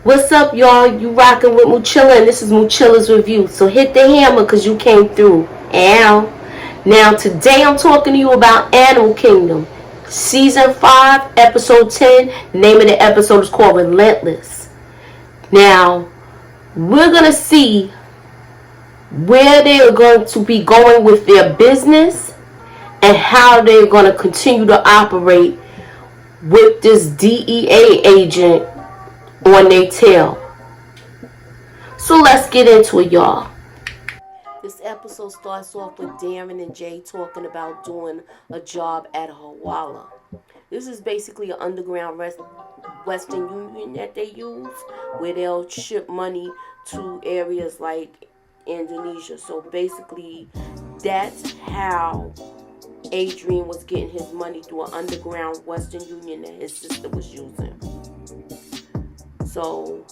What's up, y'all? You rocking with Muchilla, and this is Muchilla's Review. So hit the hammer because you came through. Ow. Now, today I'm talking to you about Animal Kingdom. Season 5, Episode 10. The name of the episode is called Relentless. Now, we're going to see where they are going to be going with their business and how they're going to continue to operate with this DEA agent on their tail. So let's get into it, y'all. This episode starts off with Darren and Jay talking about doing a job at Hawala. This is basically an underground Western Union that they use, where they'll ship money to areas like Indonesia. So basically, that's how Adrian was getting his money through an underground Western Union that his sister was using. So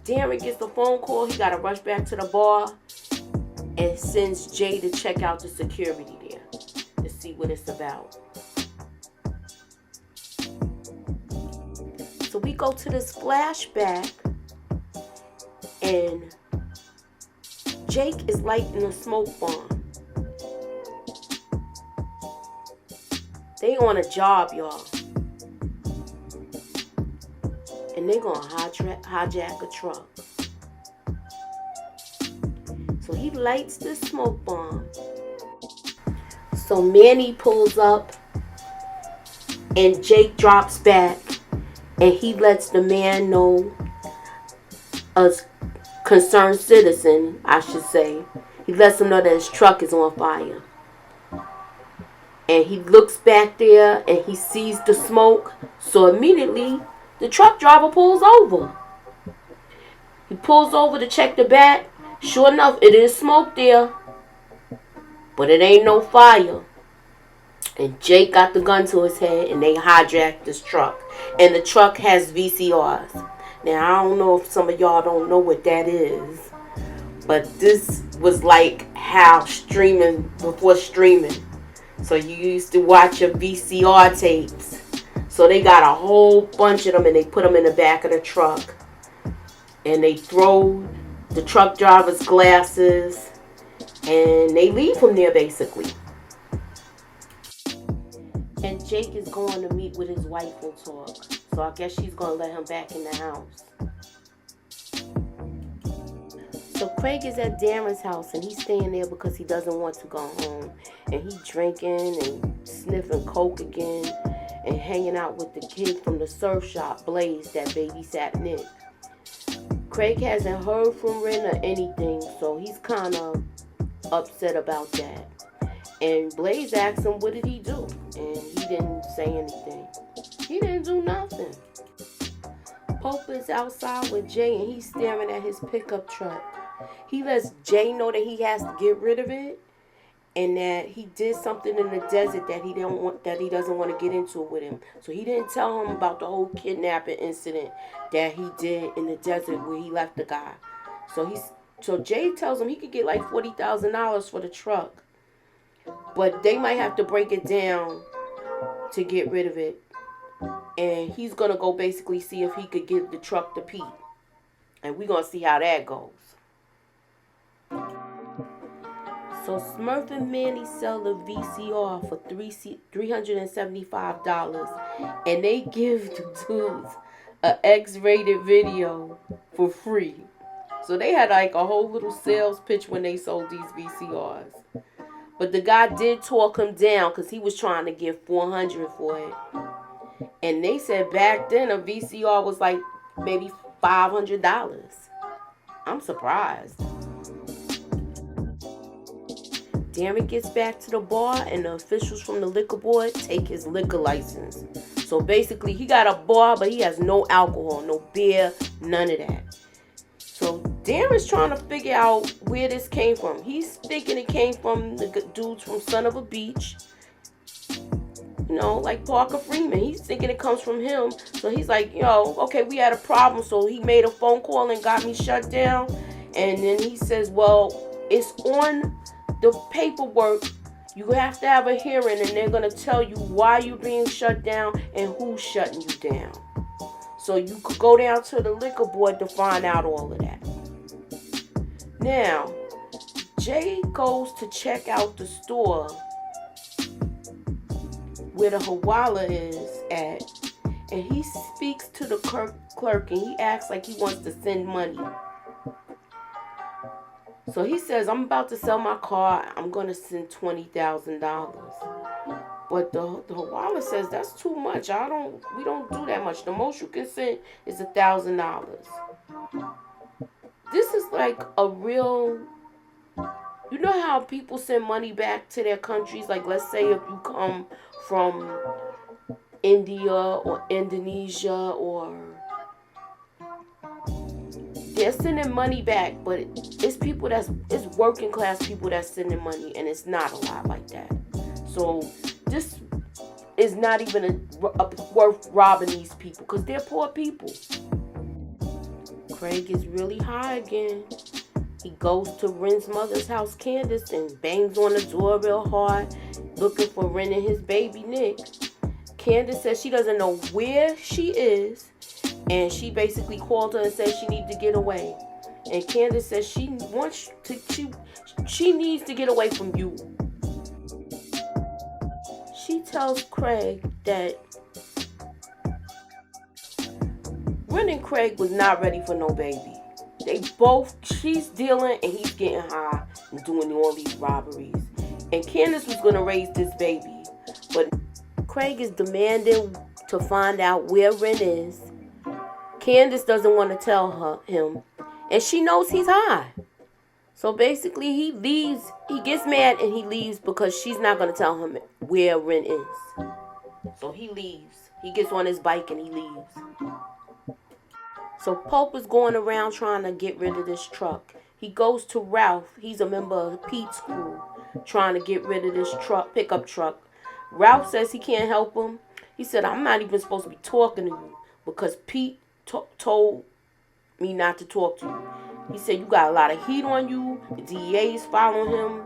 Darren gets the phone call. He got to rush back to the bar and sends Jay to check out the security there to see what it's about. So we go to this flashback, and Jake is lighting a smoke bomb. They on a job, y'all. And they're going to hijack a truck. So he lights the smoke bomb. So Manny pulls up and Jake drops back and he lets the man know, a concerned citizen, I should say. He lets him know that his truck is on fire. And he looks back there and he sees the smoke. So immediately the truck driver pulls over. He pulls over to check the back. Sure enough, it is smoke there, but it ain't no fire. And Jake got the gun to his head, and they hijacked this truck. And the truck has VCRs. Now, I don't know if some of y'all don't know what that is, but this was like how before streaming. So you used to watch your VCR tapes. So they got a whole bunch of them, and they put them in the back of the truck. And they throw the truck driver's glasses, and they leave him there basically. And Jake is going to meet with his wife and talk. So I guess she's going to let him back in the house. So Craig is at Darren's house, and he's staying there because he doesn't want to go home. And he's drinking and sniffing coke again and hanging out with the kid from the surf shop, Blaze, that babysat Nick. Craig hasn't heard from Ren or anything, so he's kind of upset about that. And Blaze asked him, what did he do? And he didn't say anything. He didn't do nothing. Pope is outside with Jay, and he's staring at his pickup truck. He lets Jay know that he has to get rid of it, and that he did something in the desert that he doesn't want to get into with him. So he didn't tell him about the whole kidnapping incident that he did in the desert where he left the guy. So Jay tells him he could get like $40,000 for the truck, but they might have to break it down to get rid of it. And he's gonna go basically see if he could give the truck to Pete, and we're gonna see how that goes. So Smurf and Manny sell the VCR for $375, and they give the dudes an X-rated video for free. So they had like a whole little sales pitch when they sold these VCRs. But the guy did talk him down because he was trying to get $400 for it. And they said back then a VCR was like maybe $500. I'm surprised. Darren gets back to the bar, and the officials from the liquor board take his liquor license. So basically, he got a bar, but he has no alcohol, no beer, none of that. So Darren's trying to figure out where this came from. He's thinking it came from the dudes from Son of a Beach. You know, like Parker Freeman. He's thinking it comes from him. So he's like, okay, we had a problem. So he made a phone call and got me shut down. And then he says, well, it's on the paperwork. You have to have a hearing, and they're going to tell you why you're being shut down and who's shutting you down. So you could go down to the liquor board to find out all of that. Now, Jay goes to check out the store where the Hawala is at, and he speaks to the clerk and he acts like he wants to send money. So he says, I'm about to sell my car, I'm going to send $20,000. But the Hawala says, that's too much. We don't do that much. The most you can send is $1,000. This is like a real, you know how people send money back to their countries? Like, let's say if you come from India or Indonesia, or they're sending money back, but it's working class people that's sending money, and it's not a lot like that. So this is not even worth robbing these people, because they're poor people. Craig is really high again. He goes to Ren's mother's house, Candace, and bangs on the door real hard, looking for Ren and his baby Nick. Candace says she doesn't know where she is, and she basically called her and said she needs to get away. And Candace says she needs to get away from you. She tells Craig that Ren and Craig was not ready for no baby. She's dealing and he's getting high and doing all these robberies. And Candace was going to raise this baby. But Craig is demanding to find out where Ren is. Candace doesn't want to tell him. And she knows he's high. So basically he leaves. He gets mad and he leaves because she's not going to tell him where Ren is. So he leaves. He gets on his bike and he leaves. So Pope is going around trying to get rid of this truck. He goes to Ralph. He's a member of Pete's crew, trying to get rid of this pickup truck. Ralph says he can't help him. He said, I'm not even supposed to be talking to you because Pete told me not to talk to you. He said, you got a lot of heat on you. The DEA is following him.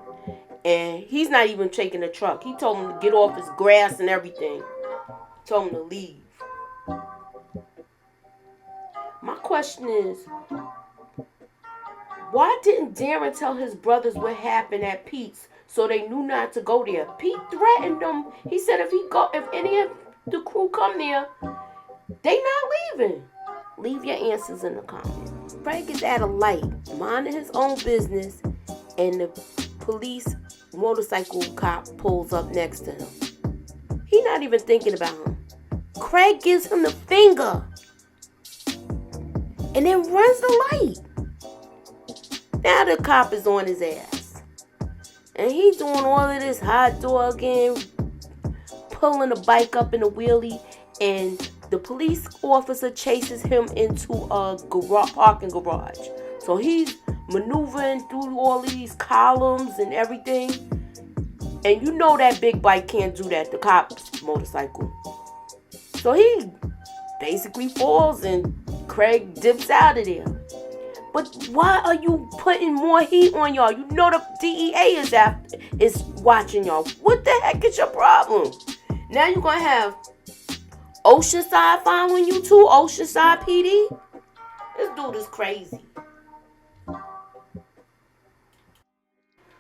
And he's not even taking the truck. He told him to get off his grass and everything. He told him to leave. My question is, why didn't Darren tell his brothers what happened at Pete's so they knew not to go there? Pete threatened them. He said if any of the crew come there, they not leaving. Leave your answers in the comments. Craig is at a light, minding his own business, and the police motorcycle cop pulls up next to him. He's not even thinking about him. Craig gives him the finger and then runs the light. Now the cop is on his ass. And he's doing all of this hot dogging, pulling the bike up in a wheelie, and the police officer chases him into a parking garage. So he's maneuvering through all of these columns and everything. And you know that big bike can't do that, the cop's motorcycle. So he basically falls and Craig dips out of there. But why are you putting more heat on y'all? You know the DEA is watching y'all. What the heck is your problem? Now you're going to have Oceanside following you too? Oceanside PD? This dude is crazy.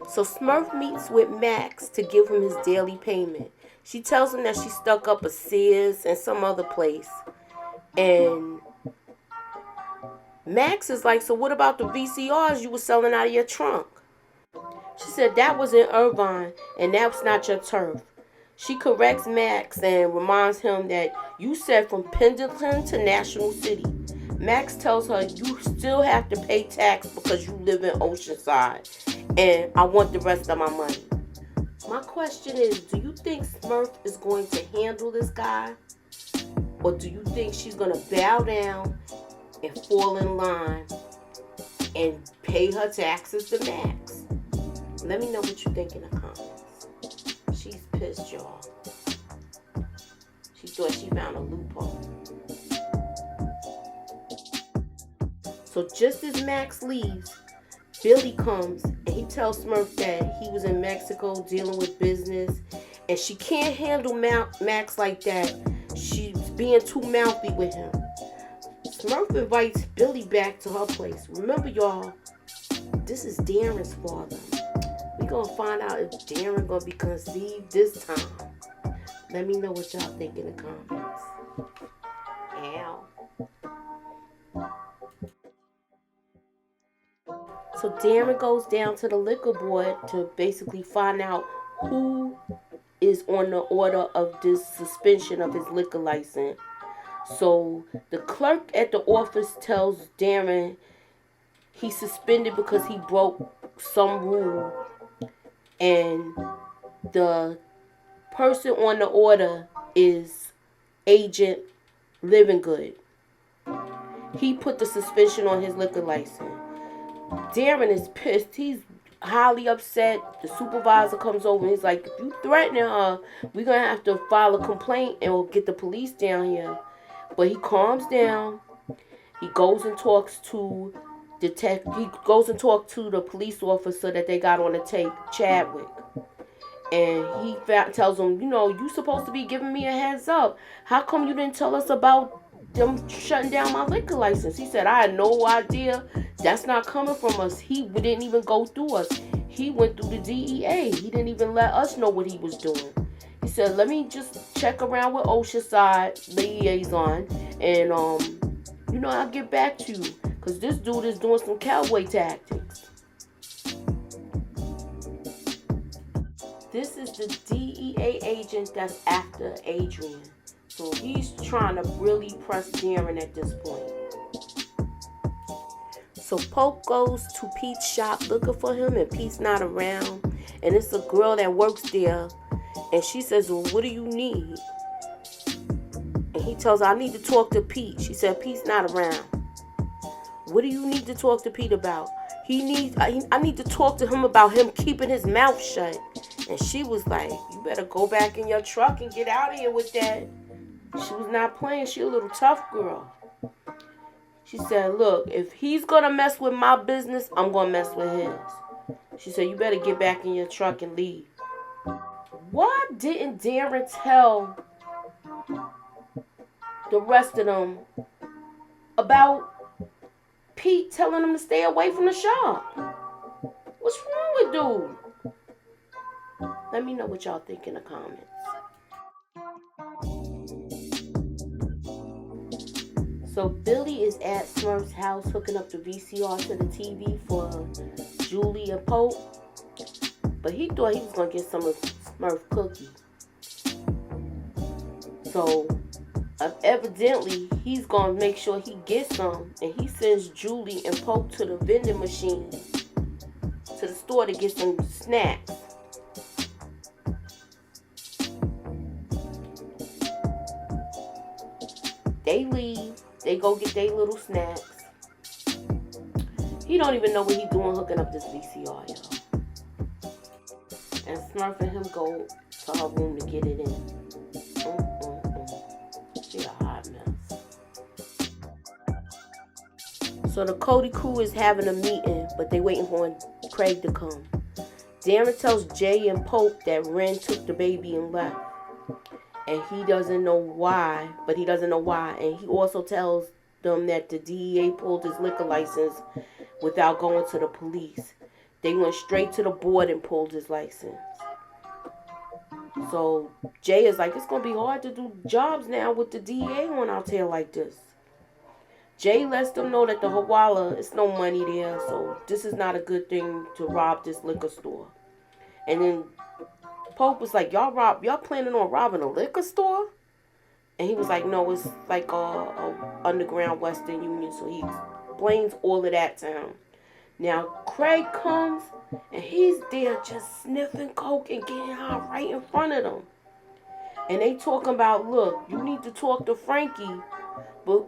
So Smurf meets with Max to give him his daily payment. She tells him that she stuck up a Sears and some other place. And Max is like, so what about the VCRs you were selling out of your trunk? She said that was in Irvine and that's not your turf. She corrects Max and reminds him that you said from Pendleton to National City. Max tells her you still have to pay tax because you live in Oceanside and I want the rest of my money. My question is, do you think Smurf is going to handle this guy? Or do you think she's going to bow down and fall in line and pay her taxes to Max? Let me know what you think in the comments. She's pissed, y'all. She thought she found a loophole. So just as Max leaves, Billy comes and he tells Smurf that he was in Mexico dealing with business and she can't handle Max like that. She's being too mouthy with him. Smurf invites Billy back to her place. Remember, y'all, this is Darren's father. We gonna find out if Darren gonna be conceived this time. Let me know what y'all think in the comments. Ow. So Darren goes down to the liquor board to basically find out who is on the order of this suspension of his liquor license. So the clerk at the office tells Darren he's suspended because he broke some rule, and the person on the order is Agent Livingood. He put the suspension on his liquor license. Darren is pissed. He's highly upset. The supervisor comes over and he's like, if you threatening her, we're going to have to file a complaint and we'll get the police down here. But he calms down. He goes and talks to the police officer that they got on the tape, Chadwick. And he tells him, you supposed to be giving me a heads up. How come you didn't tell us about them shutting down my liquor license? He said, I had no idea. That's not coming from us. He didn't even go through us. He went through the DEA. He didn't even let us know what he was doing. He said, let me just check around with Oceanside liaison, and I'll get back to you, because this dude is doing some cowboy tactics. This is the DEA agent that's after Adrian. So he's trying to really press Darren at this point. So Pope goes to Pete's shop looking for him, and Pete's not around. And it's a girl that works there, and she says, well, what do you need? And he tells her, I need to talk to Pete. She said, Pete's not around. What do you need to talk to Pete about? I need to talk to him about him keeping his mouth shut. And she was like, you better go back in your truck and get out of here with that. She was not playing. She a little tough girl. She said, look, if he's going to mess with my business, I'm going to mess with his. She said, you better get back in your truck and leave. Why didn't Darren tell the rest of them about Pete telling him to stay away from the shop? What's wrong with dude? Let me know what y'all think in the comments. So Billy is at Smurf's house hooking up the VCR to the TV for Julie and Pope. But he thought he was going to get some of Smurf cookie. So evidently he's going to make sure he gets some. And he sends Julie and Pope to the vending machine, to the store, to get some snacks. They leave. They go get their little snacks. He don't even know what he's doing hooking up this VCR, y'all. And Smurf and him go to her room to get it in. She a hot mess. So the Cody crew is having a meeting, but they waiting for Craig to come. Darren tells Jay and Pope that Ren took the baby and left. And he doesn't know why, And he also tells them that the DEA pulled his liquor license without going to the police. They went straight to the board and pulled his license. So Jay is like, it's going to be hard to do jobs now with the DEA on our tail like this. Jay lets them know that the Hawala, it's no money there, so this is not a good thing to rob this liquor store. And then Pope was like, y'all planning on robbing a liquor store? And he was like, no, it's like a underground Western Union. So he explains all of that to him. Now Craig comes and he's there just sniffing coke and getting high right in front of them. And they talking about, look, you need to talk to Frankie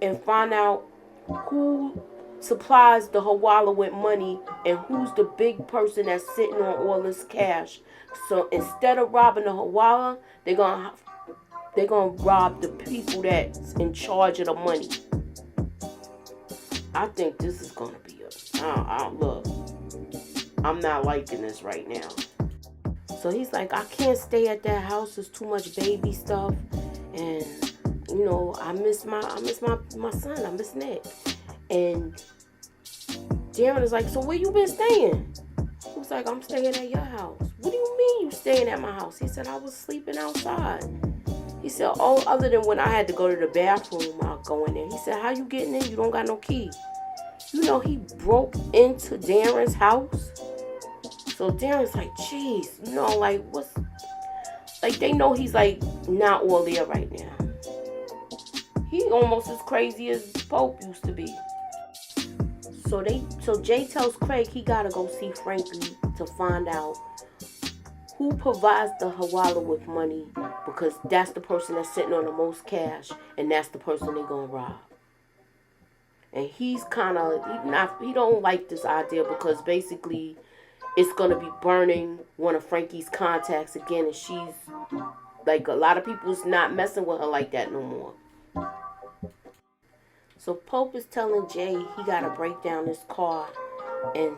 and find out who supplies the Hawala with money and who's the big person that's sitting on all this cash. So instead of robbing the Hawala, they're gonna rob the people that's in charge of the money. I think this is gonna be look, I'm not liking this right now. So he's like, I can't stay at that house. There's too much baby stuff, and I miss my son. I miss Nick. And Darren is like, so where you been staying? He was like, I'm staying at your house. What do you mean you staying at my house? He said, I was sleeping outside. He said, oh, other than when I had to go to the bathroom, I'll go in there. He said, how you getting in? You don't got no key. He broke into Darren's house. So Darren's like, jeez, what's... Like, they know he's, like, not all there right now. He almost as crazy as Pope used to be. So Jay tells Craig he gotta go see Frankie to find out who provides the Hawala with money, because that's the person that's sitting on the most cash, and that's the person they're gonna rob. And he's he don't like this idea, because basically it's gonna be burning one of Frankie's contacts again, and she's like, a lot of people's not messing with her like that no more. So Pope is telling Jay he gotta break down his car and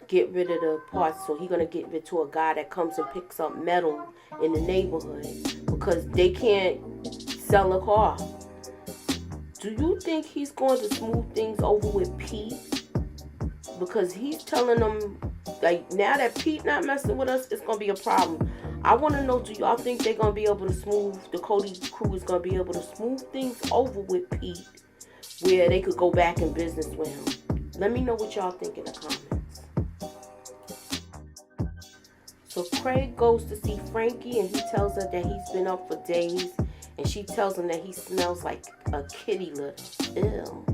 get rid of the parts. So he's gonna give it to a guy that comes and picks up metal in the neighborhood, because they can't sell a car. Do you think he's going to smooth things over with Pete? Because he's telling them, like, now that Pete not messing with us, it's gonna be a problem. I want to know, do y'all think they're gonna be able to the Cody crew is gonna be able to smooth things over with Pete, where they could go back in business with him? Let me know what y'all think in the comments. So Craig goes to see Frankie, and he tells her that he's been up for days, and she tells him that he smells like a kitty litter. Ew.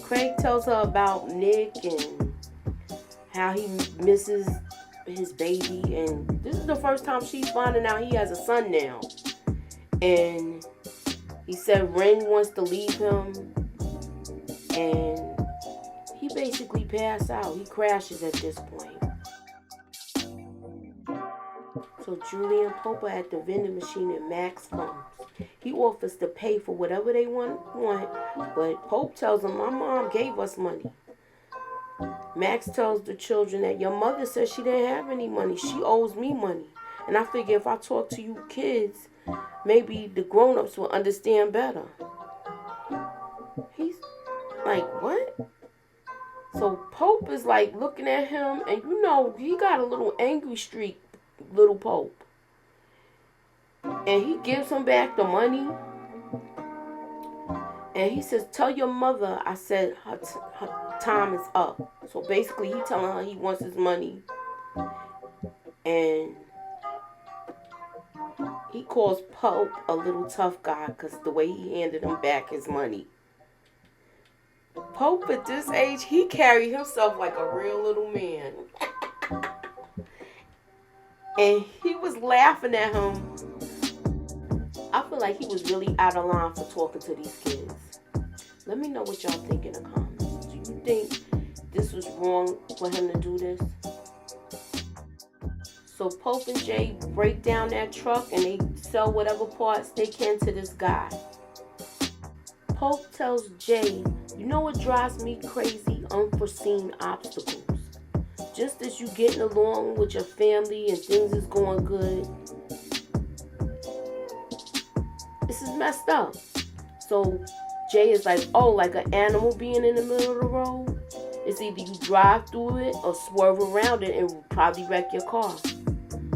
Craig tells her about Nick and how he misses his baby, and this is the first time she's finding out he has a son now. And he said Ren wants to leave him, and he basically passed out. He crashes at this point. So Julie and Pope are at the vending machine, and Max comes. He offers to pay for whatever they want, but Pope tells him, my mom gave us money. Max tells the children that your mother said she didn't have any money. She owes me money. And I figure if I talk to you kids, maybe the grown-ups will understand better. He's like, what? So Pope is like looking at him, and he got a little angry streak, little Pope. And he gives him back the money. And he says, tell your mother I said her time is up. So basically he telling her he wants his money. And he calls Pope a little tough guy, because the way he handed him back his money. Pope at this age, he carried himself like a real little man. And he was laughing at him. I feel like he was really out of line for talking to these kids. Let me know what y'all think in the comments. Do you think this was wrong for him to do this? So Pope and Jay break down that truck, and they sell whatever parts they can to this guy. Pope tells Jay, you know what drives me crazy? Unforeseen obstacles. Just as you getting along with your family and things is going good, this is messed up. So Jay is like, oh, like an animal being in the middle of the road? It's either you drive through it or swerve around it and probably wreck your car.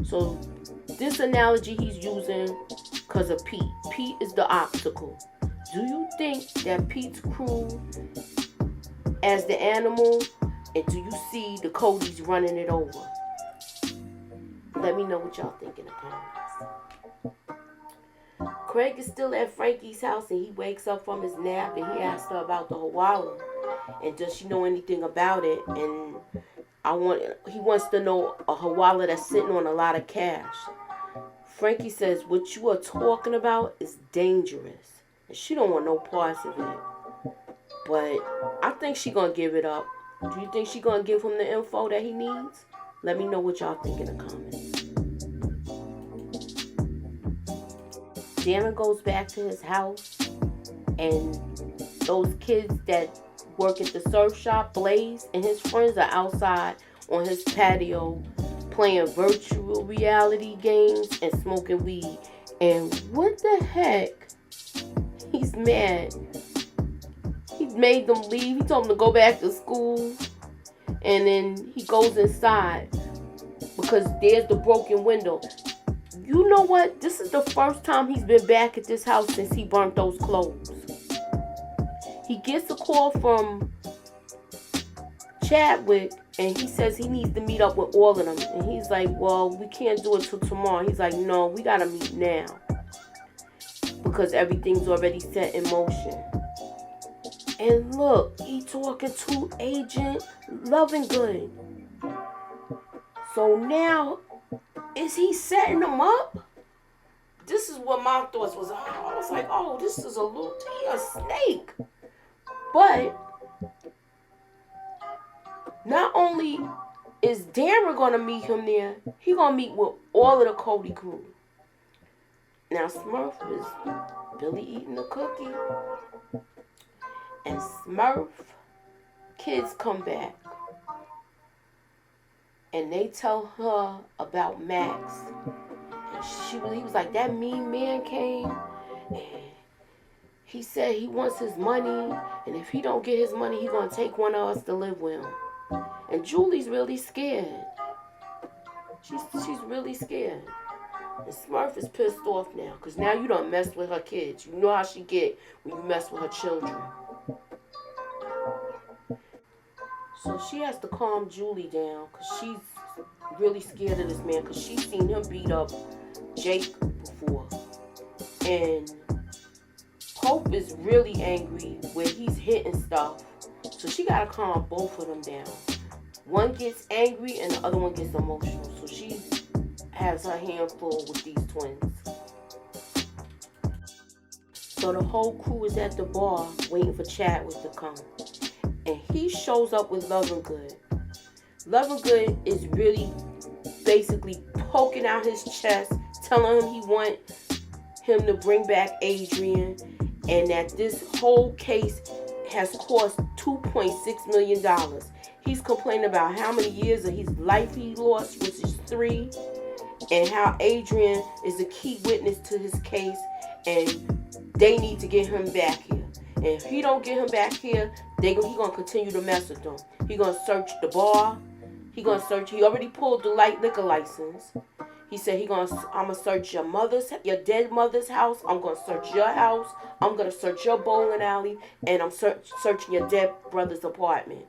So this analogy he's using because of Pete. Pete is the obstacle. Do you think that Pete's crew as the animal, and do you see the Codys running it over? Let me know what y'all think in the comments. Craig is still at Frankie's house, and he wakes up from his nap, and he asks her about the Hawala, and does she know anything about it? And he wants to know a Hawala that's sitting on a lot of cash. Frankie says, what you are talking about is dangerous, and she don't want no parts of it. But I think she gonna give it up. Do you think she gonna give him the info that he needs? Let me know what y'all think in the comments. Darren goes back to his house, and those kids that work at the surf shop, Blaze and his friends, are outside on his patio playing virtual reality games and smoking weed. And what the heck? gets mad. He made them leave. He told them to go back to school. And then he goes inside because there's the broken window. You know what? This is the first time he's been back at this house since he burnt those clothes. He gets a call from Chadwick, and he says he needs to meet up with all of them. And he's like, well, we can't do it till tomorrow. He's like, no, we got to meet now because everything's already set in motion. And look, he talking to Agent Lovingood. So now, is he setting them up? This is what my thoughts was. I was like, oh, this is a snake. But not only is Darren gonna meet him there, he gonna meet with all of the Cody crew. Now Smurf is Billy eating the cookie. And Smurf kids come back. And they tell her about Max. And he was like, that mean man came. And he said he wants his money. And if he don't get his money, he's going to take one of us to live with him. And Julie's really scared. She's really scared. And Smurf is pissed off now. Because now you done messed with her kids. You know how she get when you mess with her children. So she has to calm Julie down because she's really scared of this man because she's seen him beat up Jake before. And Hope is really angry where he's hitting stuff. So she got to calm both of them down. One gets angry and the other one gets emotional. So she has her handful with these twins. So the whole crew is at the bar waiting for Chadwick to come. And he shows up with Lovingood. Lovingood is really basically poking out his chest, telling him he want him to bring back Adrian, and that this whole case has cost $2.6 million. He's complaining about how many years of his life he lost, which is 3, and how Adrian is a key witness to his case, and they need to get him back here. And if he don't get him back here, he gonna continue to mess with them. He gonna search the bar. He already pulled the light liquor license. He said I'm gonna search your dead mother's house. I'm gonna search your house. I'm gonna search your bowling alley, and I'm searching your dead brother's apartment.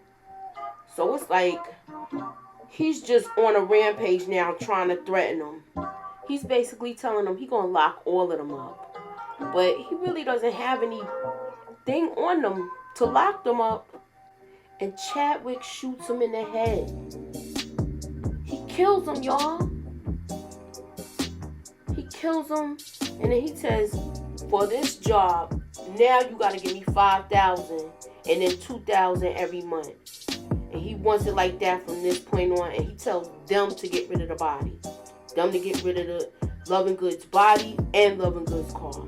So it's like he's just on a rampage now, trying to threaten them. He's basically telling them he gonna lock all of them up, but he really doesn't have anything on them to lock them up. And Chadwick shoots him in the head. He kills him, y'all. He kills him, and then he says, for this job, now you gotta give me $5,000 and then $2,000 every month. And he wants it like that from this point on, and he tells them to get rid of the body. Them to get rid of the Lovingood's body and Lovingood's car.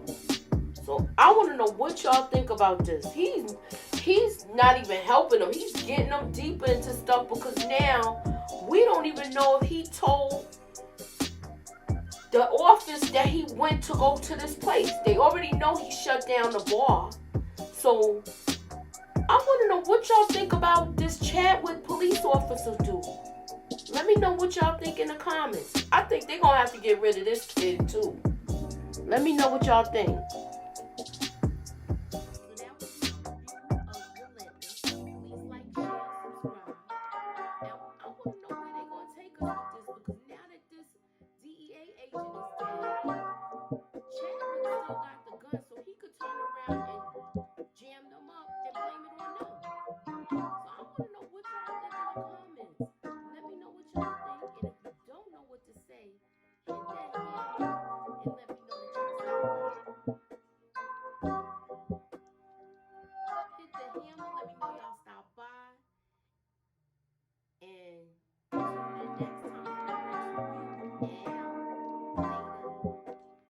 So I want to know what y'all think about this. He's not even helping them. He's getting them deeper into stuff because now we don't even know if he told the office that he went to go to this place. They already know he shut down the bar. So I want to know what y'all think about this Chadwick police officer dude. Let me know what y'all think in the comments. I think they're going to have to get rid of this kid too. Let me know what y'all think.